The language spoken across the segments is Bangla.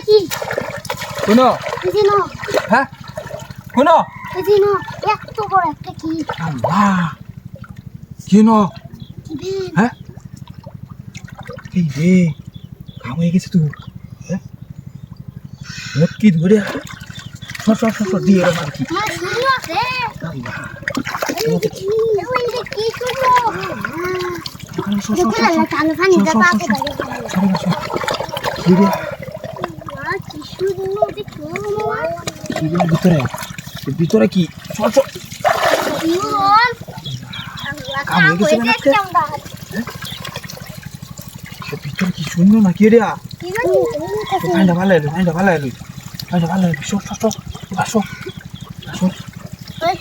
কি শুনো বুঝিনো হ্যাঁ শুনো বুঝিনো এত বড় একটা কি আল্লাহ কি ন হ্যাঁ এই রে কাম হয়ে গেছে তুই হ্যাঁ মোট কি ধরে সর দিয়ে এরম আর কি আমার শুরু আছে আল্লাহ ওই যে কি করলো সর দেখো না কানে পানি দাও পাকে দাও কি রে কি শুরু দেখো কি রে ভিতরে কি সর ইউরন কাম হয়ে গেছে না আজকে? সে ভিতরে কি শূন্য না কি রে ফাইনটা ভালো এলো সর আসো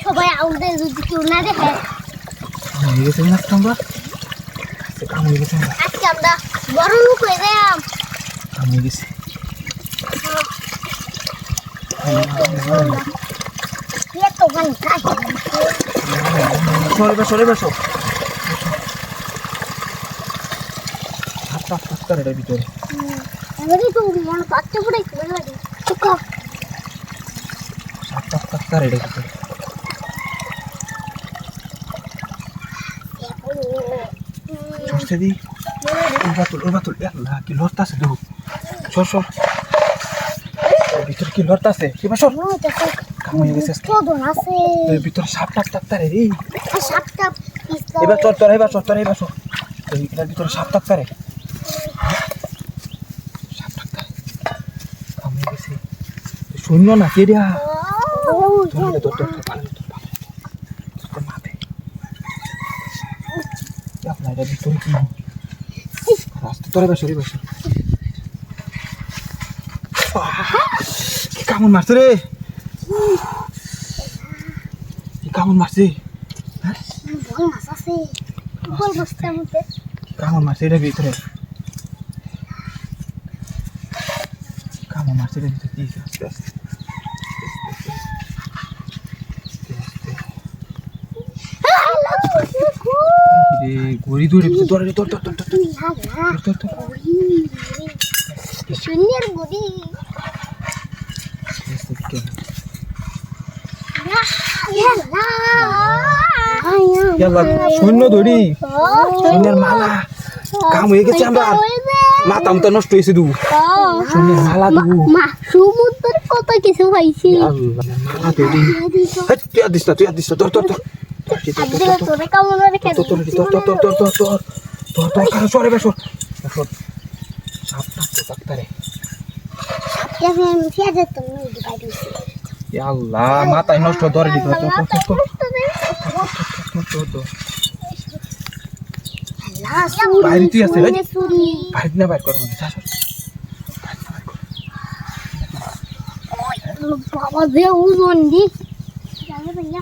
সবাই আউটে যদি কেউ না দেখে কাম হয়ে গেছে না আজকে আমরা কাম হয়ে গেছে আজকে আমরা বড় লোক হয়ে যাম কাম হয়ে গেছে এত গান কাছে সরে বসো হাত এটার ভিতরে এবারে তো মনে পাচ্ছে পুরো খুলে লাগে চুপ সাতটা এটার ভিতরে সরষে দি ওই বাতুল আল্লাহ কি লড়তাছে দেখো সর ভিতরে কি লড়তাছে কি বা সর কাম হয়ে গেছে আজকে। কদন আছে এর ভিতরে সাপটা রে সাপটা এবার চর এটার ভিতরে সাপটা রে কাম হয়ে গেছে শূন্য না কে রে তোর মাথে আপনার এটার ভিতরে কি রাস্তা তোরে বসে কি কামড় মারছে রে কি কামড় মারছে বল মাছ আছে বল বস্তার মধ্যে কামড় মারছে এটার ভিতরে কামড় মারছে এটার ভিতরে দিয়েছে আস্তে রে গড়ি ধরে তোর তুই হাগা শূন্যের গদি শূন্য ধরি শূন্যের মালা কাম হয়ে গেছে আমরা মাথা মতো নষ্ট হয়েছে দু শূন্যের মালা দেবো সমুদ্রের কত কিছু পাইছি মালা দেবি তুই আর দিস না তোর তোরে কেমন রেখে সরে বেশ সাপটা রে আল্লাহ মাথায় নষ্ট ধরে দিত বাইরে তুই আছে বাইরে না বাইর কর বাবা যে ওজন দি জানে ভাইয়া